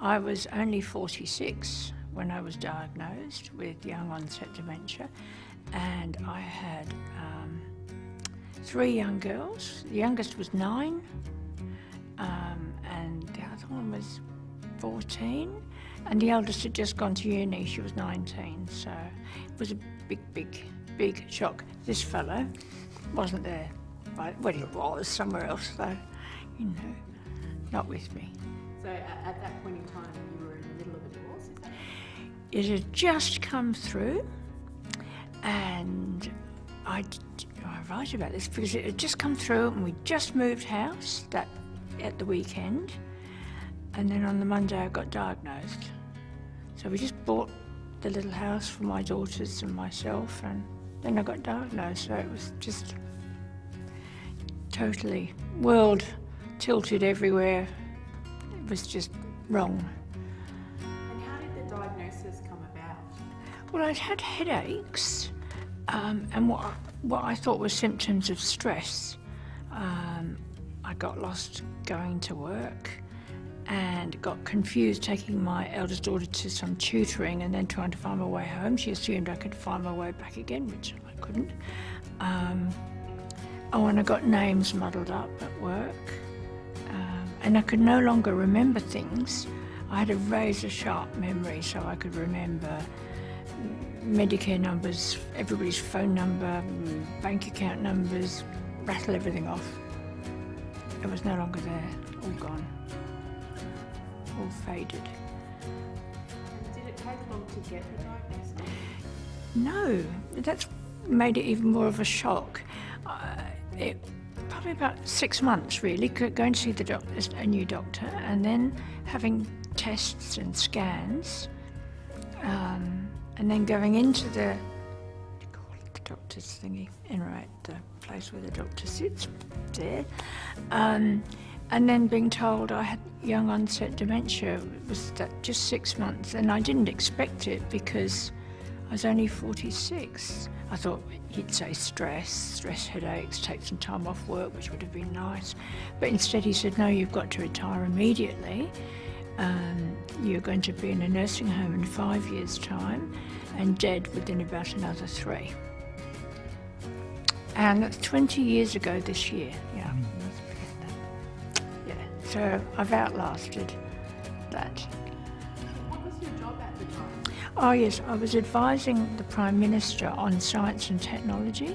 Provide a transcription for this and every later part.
I was only 46 when I was diagnosed with young-onset dementia, and I had 3 young girls. The youngest was 9, and the other one was 14, and the eldest had just gone to uni. She was 19, so it was a big shock. This fellow wasn't there. Well, he was somewhere else, though, you know, not with me. So at that point in time, you were in the middle of a divorce, is that right? It had just come through, and I write about this because it had just come through, and we just moved house at the weekend, and then on the Monday I got diagnosed. So we just bought the little house for my daughters and myself, and then I got diagnosed. So it was just totally world tilted everywhere. It was just wrong. And how did the diagnosis come about? Well, I'd had headaches, and what I thought were symptoms of stress. I got lost going to work and got confused taking my eldest daughter to some tutoring and then trying to find my way home. She assumed I could find my way back again, which I couldn't. And I got names muddled up at work, and I could no longer remember things. I had a razor-sharp memory, so I could remember Medicare numbers, everybody's phone number, bank account numbers, rattle everything off. It was no longer there, all gone, all faded. And did it take long to get the diagnosis? No, that's made it even more of a shock. Probably about 6 months, really, going to see a new doctor, and then having tests and scans, and then going into the doctor's thingy, anyway, the place where the doctor sits there, and then being told I had young-onset dementia. It was just 6 months, and I didn't expect it because I was only 46. I thought he'd say stress, headaches, take some time off work, which would have been nice. But instead he said, no, you've got to retire immediately. You're going to be in a nursing home in 5 years' time and dead within about another 3. And that's 20 years ago this year, yeah. Yeah, so I've outlasted that. What was your job at the time? Oh yes, I was advising the Prime Minister on science and technology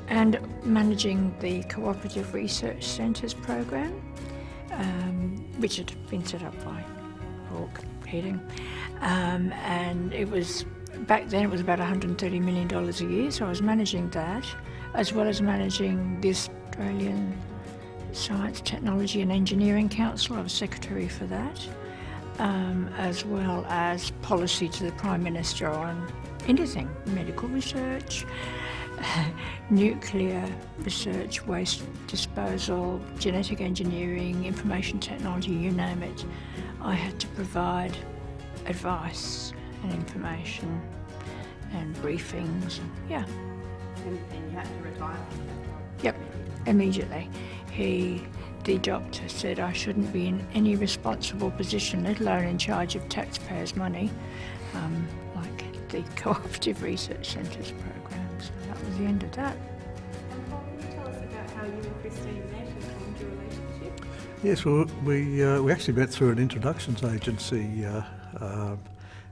and managing the Cooperative Research Centres program, which had been set up by Hawke Keating. And it was, back then it was about $130 million a year, so I was managing that, as well as managing the Australian Science, Technology and Engineering Council. I was secretary for that. As well as policy to the Prime Minister on anything, medical research, nuclear research, waste disposal, genetic engineering, information technology, you name it. I had to provide advice and information and briefings, yeah. And you had to retire from that job? Yep, immediately. The doctor said I shouldn't be in any responsible position, let alone in charge of taxpayers' money, like the Cooperative Research Centres program. So that was the end of that. And Paul, can you tell us about how you and Christine met and formed your relationship? Yes, well, we actually met through an introductions agency,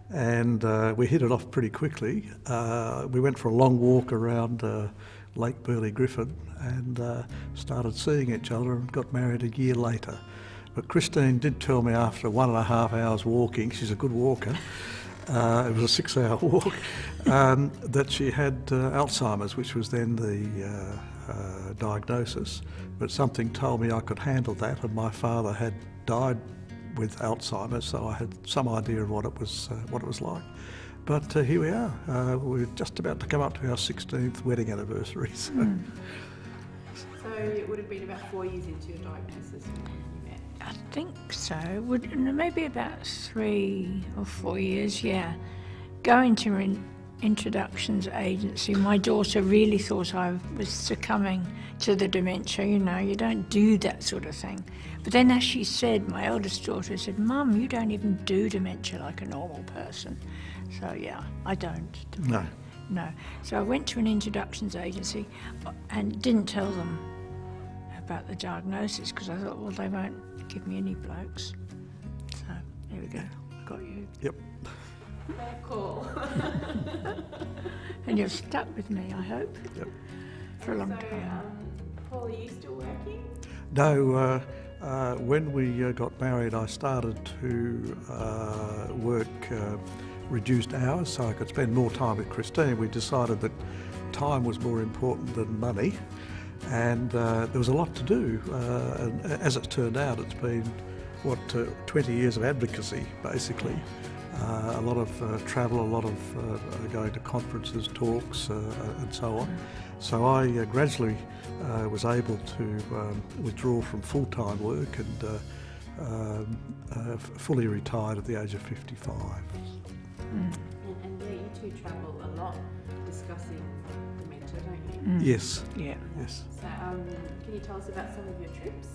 and we hit it off pretty quickly. We went for a long walk around Lake Burley Griffin and started seeing each other and got married a year later. But Christine did tell me after 1.5 hours walking, she's a good walker, it was a 6-hour walk, that she had Alzheimer's, which was then the diagnosis. But something told me I could handle that, and my father had died with Alzheimer's, so I had some idea of what it was like. But here we are. We're just about to come up to our 16th wedding anniversary. So. So it would have been about 4 years into your diagnosis when you met? I think so. Maybe about 3 or 4 years, yeah. Going to introductions agency, my daughter really thought I was succumbing to the dementia. You know, you don't do that sort of thing. But then, as she said, my eldest daughter said, "Mum, you don't even do dementia like a normal person." So yeah, I don't. No. No. So I went to an introductions agency and didn't tell them about the diagnosis because I thought, well, they won't give me any blokes. So there we go. I got you. Yep. Cool. And you're stuck with me, I hope, Yep. for a long So, time. Paul, are you still working? No, when we got married, I started to work reduced hours so I could spend more time with Christine. We decided that time was more important than money, and there was a lot to do. And as it turned out, it's been, 20 years of advocacy, basically. A lot of travel, a lot of going to conferences, talks, and so on. So I gradually was able to withdraw from full-time work and fully retired at the age of 55. And yeah, you two travel a lot discussing dementia, don't you? Yes. Yeah. Yes. So can you tell us about some of your trips?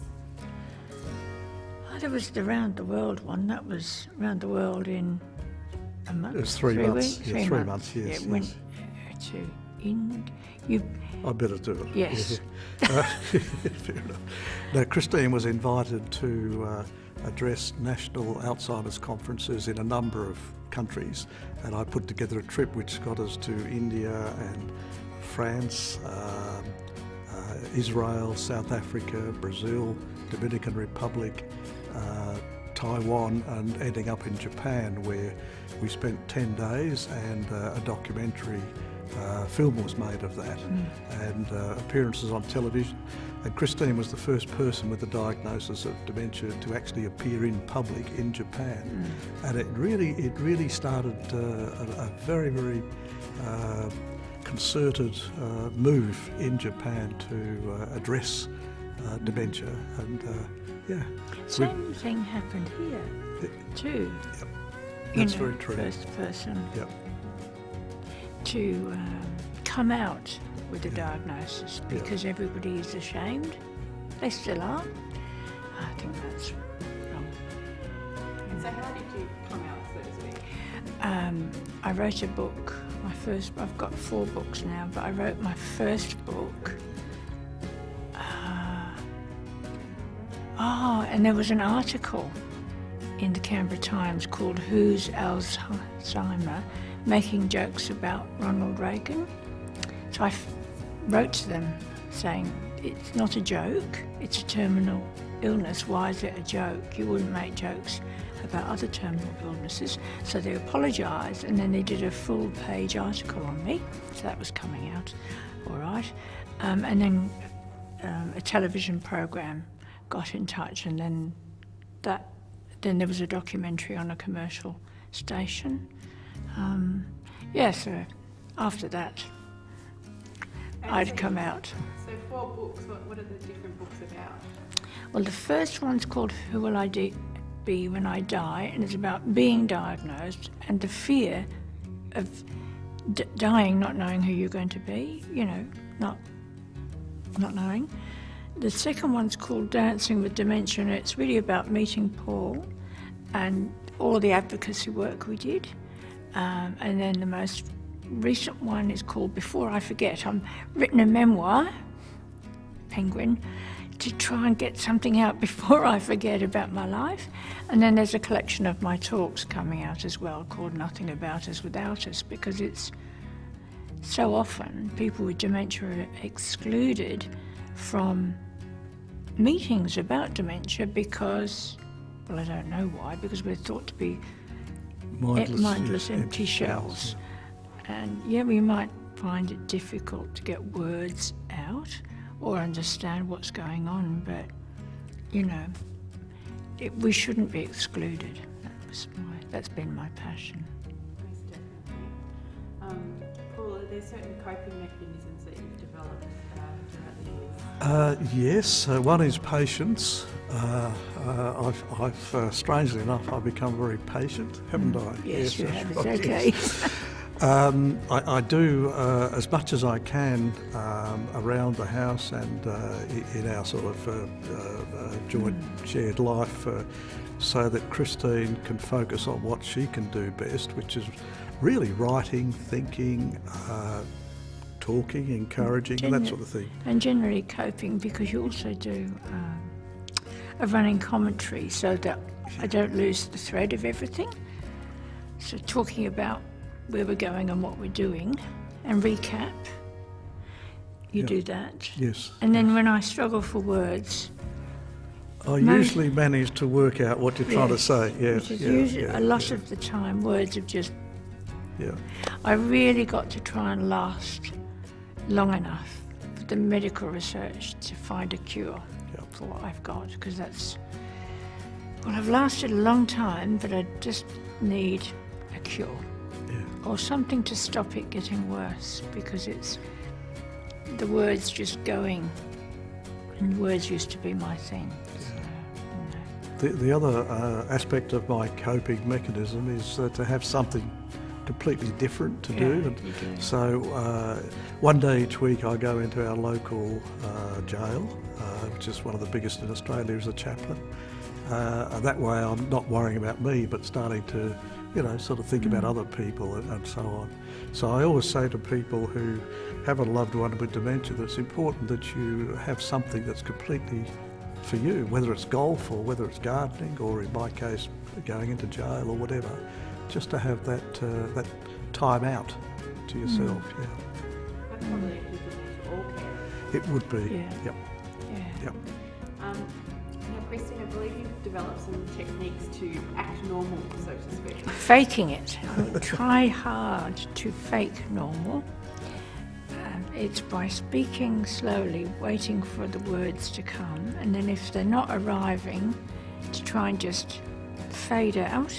Oh, there was the round the world one. That was round the world in a month. It was 3 months. Weeks? Yeah, 3 months, yes. Yeah, went to you. I better do it. Yes. Yeah. Fair enough. Now, Christine was invited to address national Alzheimer's conferences in a number of countries, and I put together a trip which got us to India and France, Israel, South Africa, Brazil, Dominican Republic, Taiwan, and ending up in Japan, where we spent 10 days and a documentary film was made of that, and appearances on television. And Christine was the first person with the diagnosis of dementia to actually appear in public in Japan. And it really started a very, very concerted move in Japan to address dementia. And yeah. Same thing happened here too. Yep. That's very true. First person Yep. to come out with a diagnosis because everybody is ashamed. They still are. I think that's wrong. And so how did you come out, so to speak? I wrote a book. I've got 4 books now, but I wrote my first book. And there was an article in the Canberra Times called "Who's Alzheimer?" making jokes about Ronald Reagan. So I wrote to them saying, it's not a joke, it's a terminal illness. Why is it a joke? You wouldn't make jokes about other terminal illnesses. So they apologised, and then they did a full-page article on me. So that was coming out all right. And then a television program got in touch, and then there was a documentary on a commercial station. So after that, I'd come out. So 4 books, what are the different books about? Well, the first one's called "Who Will I Be When I Die?" and it's about being diagnosed and the fear of dying, not knowing who you're going to be, not knowing. The second one's called "Dancing with Dementia," and it's really about meeting Paul and all the advocacy work we did. And then the most recent one is called "Before I Forget." I've written a memoir, Penguin, to try and get something out before I forget about my life. And then there's a collection of my talks coming out as well called "Nothing About Us Without Us," because it's so often people with dementia are excluded from meetings about dementia because, well, I don't know why, because we're thought to be mindless empty shells. And yeah, we might find it difficult to get words out or understand what's going on, but we shouldn't be excluded. That's been my passion. Most definitely. Paul, are there certain coping mechanisms that you've developed throughout the years? Yes, one is patience. I've strangely enough, I've become very patient, haven't I? Yes, you have. Right, It's okay. yes. I do as much as I can around the house and in our sort of joint shared life so that Christine can focus on what she can do best, which is really writing, thinking, talking, encouraging, and that sort of thing. And generally coping, because you also do a running commentary so that I don't lose the thread of everything. So talking about where we're going and what we're doing, and recap. You do that. Yes. And then when I struggle for words, I usually manage to work out what you're trying to say. Yeah. Which is usually a lot of the time words have just. Yeah. I really got to try and last long enough for the medical research to find a cure for what I've got, because that's. Well, I've lasted a long time, but I just need a cure. Or something to stop it getting worse, because it's the words just going, and words used to be my thing. So, The other aspect of my coping mechanism is to have something completely different to do. And so one day each week I go into our local jail, which is one of the biggest in Australia, as a chaplain. That way I'm not worrying about me, but starting to sort of think about other people and so on. So I always say to people who have a loved one with dementia that it's important that you have something that's completely for you, whether it's golf or whether it's gardening, or in my case going into jail or whatever, just to have that that time out to yourself. That's probably applicable to all care. It would be. Yeah. Yep. Now, Christine, I believe you've developed some techniques to act normal, so to speak. Faking it. I try hard to fake normal. It's by speaking slowly, waiting for the words to come, and then if they're not arriving, to try and just fade out,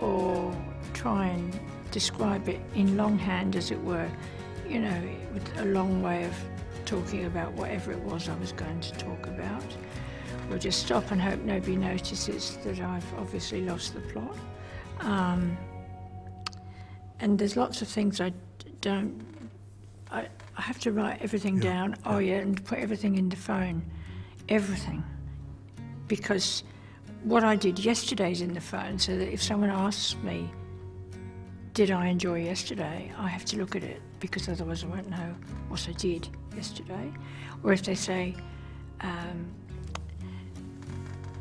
or try and describe it in longhand, as it were, with a long way of talking about whatever it was I was going to talk about. Or just stop and hope nobody notices that I've obviously lost the plot. And there's lots of things I don't. I have to write everything down. Oh yeah, and put everything in the phone, everything, because what I did yesterday's in the phone. So that if someone asks me, "Did I enjoy yesterday?" I have to look at it, because otherwise I won't know what I did yesterday. Or if they say,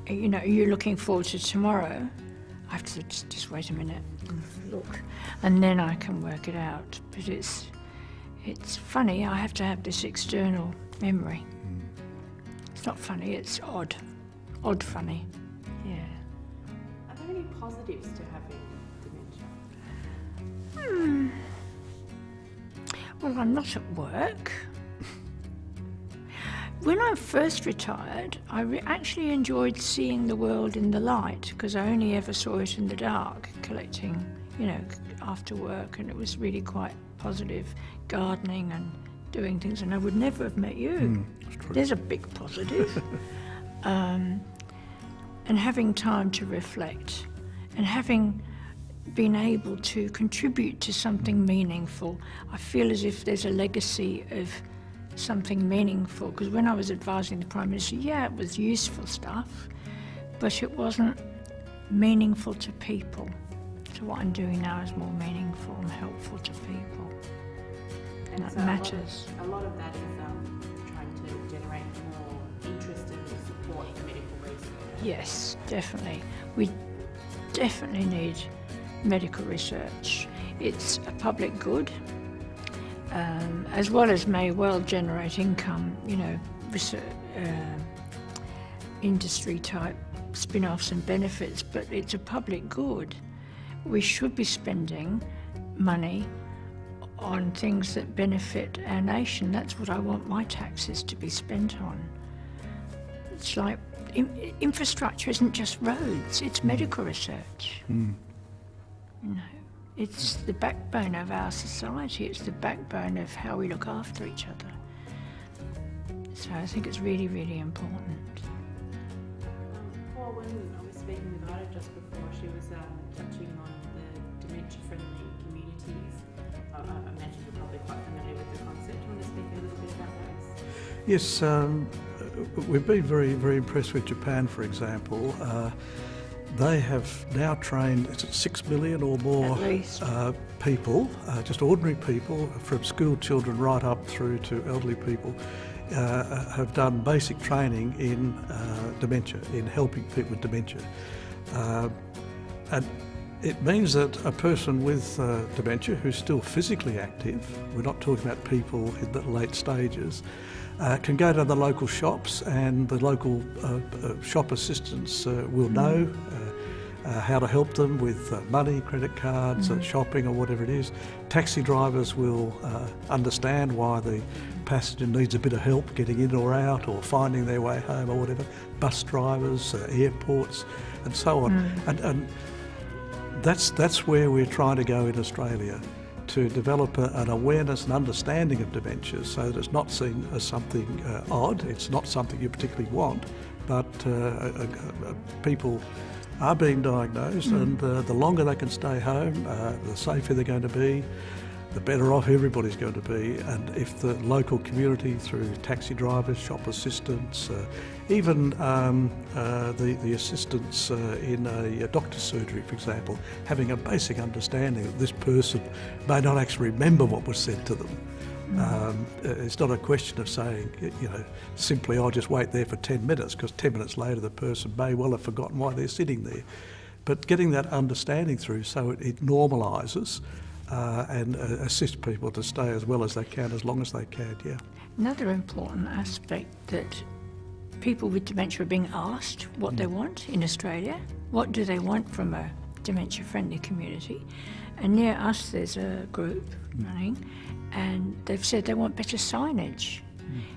are you looking forward to tomorrow? I have to just wait a minute and look, and then I can work it out. But it's funny, I have to have this external memory. It's not funny, it's odd funny, yeah. Are there any positives to having dementia? Well, I'm not at work. When I first retired, I actually enjoyed seeing the world in the light, because I only ever saw it in the dark, collecting, after work, and it was really quite positive, gardening and doing things, and I would never have met you. There's a big positive. And having time to reflect, and having been able to contribute to something meaningful, I feel as if there's a legacy of something meaningful, because when I was advising the Prime Minister, it was useful stuff, but it wasn't meaningful to people. So what I'm doing now is more meaningful and helpful to people, and that matters. A lot of that is trying to generate more interest and support in medical research. Yes, definitely. We definitely need medical research. It's a public good. As well as may well generate income, research, industry type spin-offs and benefits, but it's a public good. We should be spending money on things that benefit our nation. That's what I want my taxes to be spent on. It's like infrastructure isn't just roads, it's medical research. It's the backbone of our society, it's the backbone of how we look after each other. So I think it's really, really important. Paul, when I was speaking with Ida just before, she was touching on the dementia-friendly communities. I imagine you're probably quite familiar with the concept. Do you want to speak a little bit about those? Yes, we've been very, very impressed with Japan, for example. They have now trained 6 million or more people, just ordinary people, from school children right up through to elderly people, have done basic training in dementia, in helping people with dementia. And it means that a person with dementia who's still physically active, we're not talking about people in the late stages, can go to the local shops, and the local shop assistants will know how to help them with money, credit cards, shopping or whatever it is. Taxi drivers will understand why the passenger needs a bit of help getting in or out or finding their way home or whatever. Bus drivers, airports and so on. And that's where we're trying to go in Australia, to develop an awareness and understanding of dementia so that it's not seen as something odd, it's not something you particularly want, but people are being diagnosed, and the longer they can stay home, the safer they're going to be, the better off everybody's going to be. And if the local community, through taxi drivers, shop assistants, even the assistants in a doctor's surgery, for example, having a basic understanding that this person may not actually remember what was said to them. It's not a question of saying, simply, I'll just wait there for 10 minutes, because 10 minutes later the person may well have forgotten why they're sitting there. But getting that understanding through so it normalises and assists people to stay as well as they can, as long as they can, yeah. Another important aspect that people with dementia are being asked what they want in Australia. What do they want from a dementia-friendly community? And near us there's a group running, and they've said they want better signage.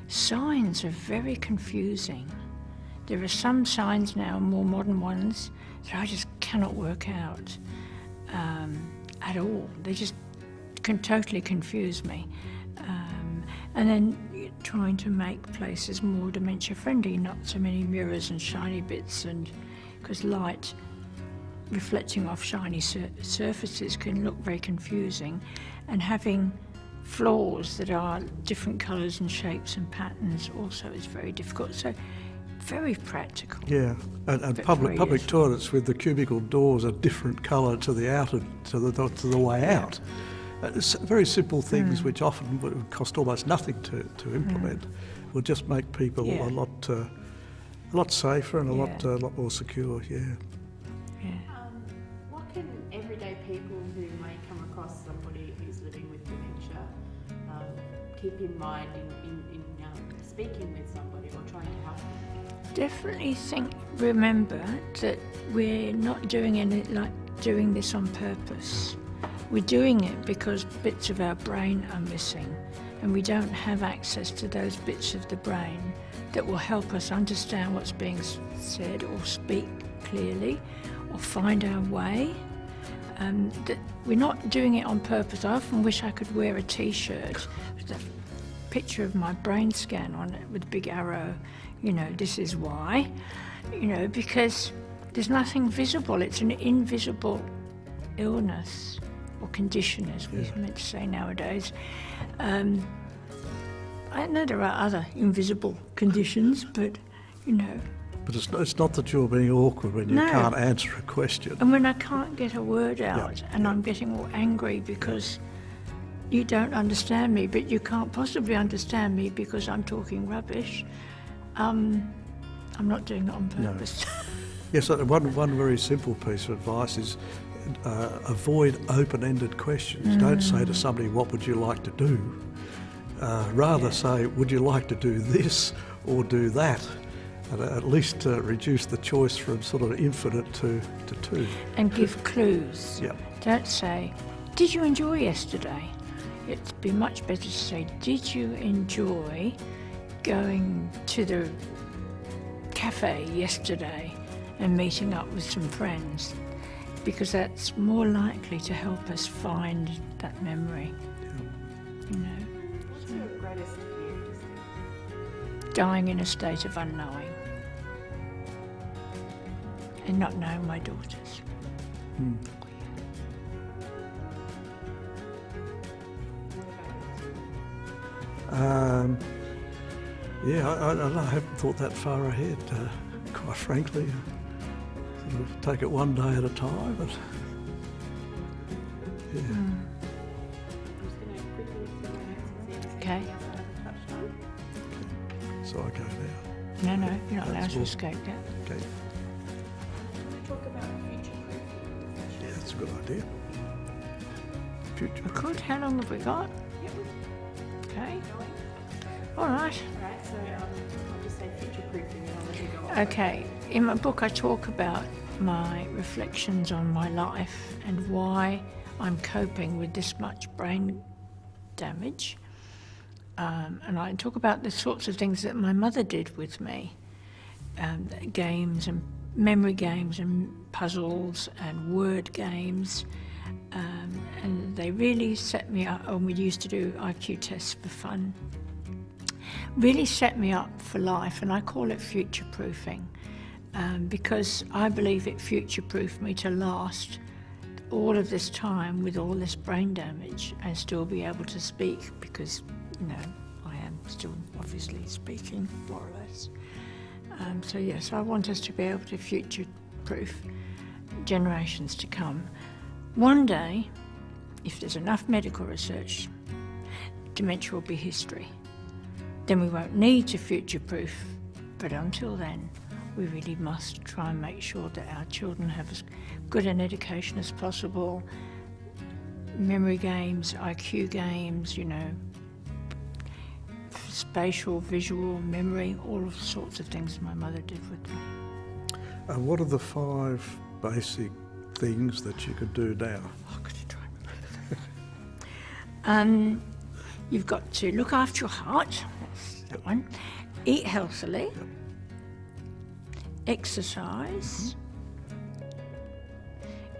Signs are very confusing. There are some signs now, more modern ones, that I just cannot work out at all. They just can totally confuse me. And then trying to make places more dementia friendly, not so many mirrors and shiny bits, and because light reflecting off shiny surfaces can look very confusing, and having floors that are different colours and shapes and patterns also is very difficult. So very practical. Yeah, and public toilets with the cubicle doors a different colour to the outer to the way out. It's very simple things which often would cost almost nothing to implement. Will just make people a lot safer and a lot more secure. Yeah. What can everyday people who may come across somebody who's living with dementia keep in mind in speaking with somebody or trying to help them? Definitely remember that we're not doing this on purpose. We're doing it because bits of our brain are missing, and we don't have access to those bits of the brain that will help us understand what's being said or speak clearly or find our way. That we're not doing it on purpose. I often wish I could wear a t-shirt with a picture of my brain scan on it with a big arrow, this is why, because there's nothing visible. It's an invisible illness or condition, as we're meant to say nowadays. I know there are other invisible conditions, but But it's not that you're being awkward when you can't answer a question. And when I can't get a word out, and I'm getting all angry because you don't understand me, but you can't possibly understand me because I'm talking rubbish. I'm not doing it on purpose. No. Yes, one very simple piece of advice is avoid open-ended questions. Don't say to somebody, what would you like to do? Rather say, would you like to do this or do that? And at least reduce the choice from sort of infinite to two. And give clues. Yeah. Don't say, did you enjoy yesterday? It'd be much better to say, did you enjoy going to the cafe yesterday and meeting up with some friends? Because that's more likely to help us find that memory. What's your greatest fear, Christine? Dying in a state of unknowing and not knowing my daughters. Yeah, I haven't thought that far ahead, quite frankly. Sort of take it one day at a time. But, yeah. I'm just going to quickly see my notes and see if Okay. there's anything else I haven't touched on. So I go now. No, you're not allowed to Well, escape that. Okay. Can we talk about future-proofing? Yeah, that's a good idea. Future. We could. How long have we got? Yep. Okay. Going. All right. Right, so I'll just say future-proofing and I'll let you go on. Okay. In my book, I talk about my reflections on my life and why I'm coping with this much brain damage. And I talk about the sorts of things that my mother did with me, games and memory games and puzzles and word games. And they really set me up, and we used to do IQ tests for fun. Really set me up for life, and I call it future-proofing, because I believe it future-proofed me to last all of this time with all this brain damage and still be able to speak, because, you know, I am still obviously speaking, more or less. So yes, I want us to be able to future-proof generations to come. One day, if there's enough medical research, dementia will be history. Then we won't need to future-proof, but until then, we really must try and make sure that our children have as good an education as possible. Memory games, IQ games, you know, spatial, visual, memory, all sorts of things my mother did with me. What are the 5 basic things that you could do now? Oh, could you try and remember that? You've got to look after your heart, that's that one. Eat healthily. Yep. Exercise.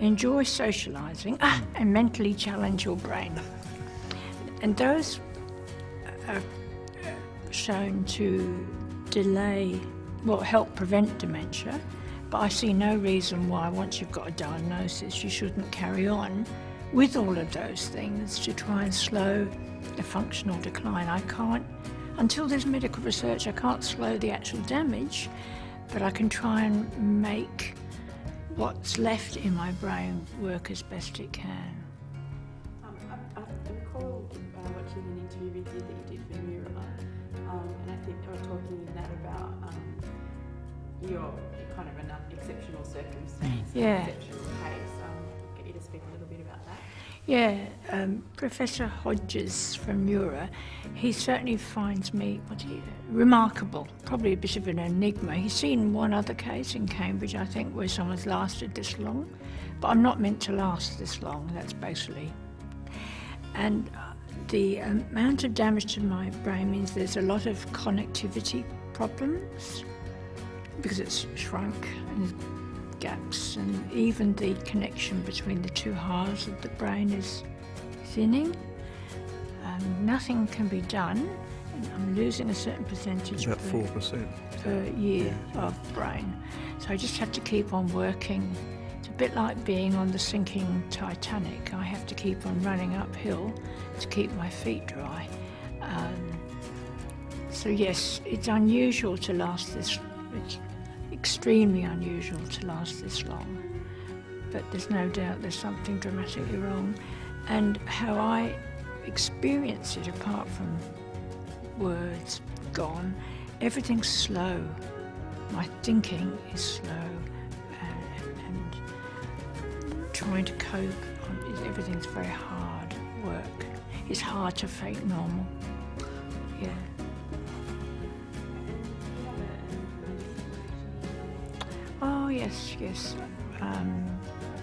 Enjoy socialising. And mentally challenge your brain. And those are shown to help prevent dementia. But I see no reason why, once you've got a diagnosis, you shouldn't carry on with all of those things to try and slow the functional decline. I can't, until there's medical research, I can't slow the actual damage, but I can try and make what's left in my brain work as best it can. I recall watching an interview with you that you did for Mira, and I think they were talking in that about your kind of an exceptional circumstance, Yeah. exceptional case. Get you to speak a little bit about that. Yeah, Professor Hodges from Neura, he certainly finds me remarkable, probably a bit of an enigma. He's seen one other case in Cambridge, I think, where someone's lasted this long, but I'm not meant to last this long, that's basically. And the amount of damage to my brain means there's a lot of connectivity problems, because it's shrunk and gaps, and even the connection between the 2 halves of the brain is thinning. Nothing can be done, and I'm losing a certain percentage About 4%. per year of brain. So I just have to keep on working. It's a bit like being on the sinking Titanic. I have to keep on running uphill to keep my feet dry. So yes, it's unusual to last this. It's extremely unusual to last this long, but there's no doubt there's something dramatically wrong. And how I experience it, apart from words gone, everything's slow. My thinking is slow, and trying to cope, everything's very hard work. It's hard to fake normal. Yeah. Oh yes.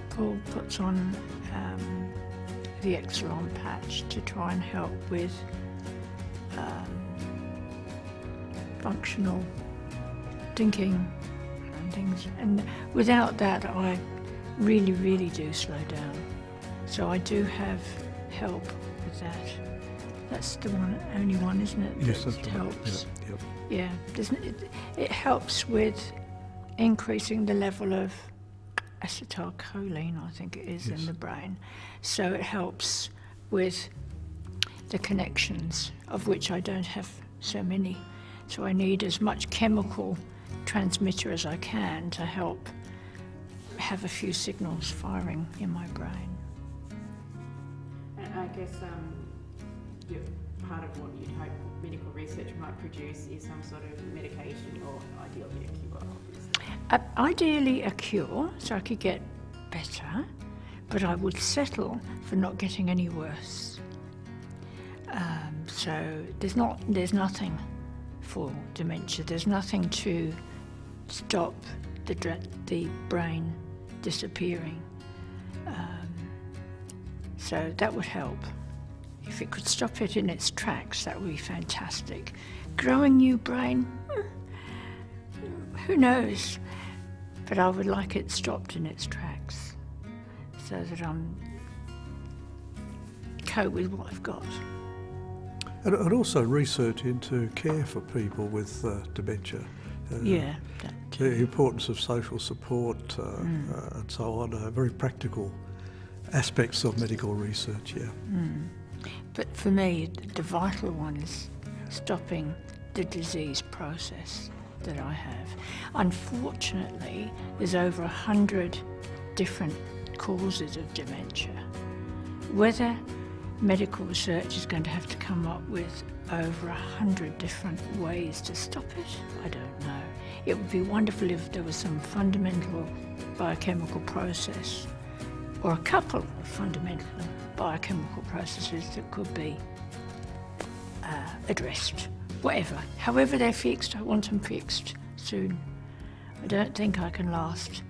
Paul puts on the Exelon patch to try and help with functional thinking and things. And without that, I really do slow down. So I do have help with that. That's the only one, isn't it? Yes, that that's right. helps. Yep. Yeah, it helps with increasing the level of acetylcholine, I think it is, Yes. in the brain. So it helps with the connections, of which I don't have so many. So I need as much chemical transmitter as I can to help have a few signals firing in my brain. And I guess part of what you'd hope medical research might produce is some sort of medication, or ideally a cure, obviously. Ideally a cure, so I could get better, but I would settle for not getting any worse. So there's nothing for dementia. There's nothing to stop the brain disappearing. So that would help. If it could stop it in its tracks, that would be fantastic. Growing new brain, who knows? But I would like it stopped in its tracks so that I'm cope with what I've got. And also research into care for people with dementia. Yeah. The importance of social support and so on, very practical aspects of medical research, yeah. But for me, the vital one is stopping the disease process that I have. Unfortunately, there's over 100 different causes of dementia. Whether medical research is going to have to come up with over 100 different ways to stop it, I don't know. It would be wonderful if there was some fundamental biochemical process, or a couple of fundamental biochemical processes that could be addressed. Whatever, however they're fixed, I want them fixed soon. I don't think I can last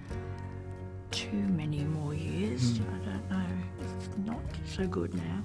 too many more years. I don't know, it's not so good now.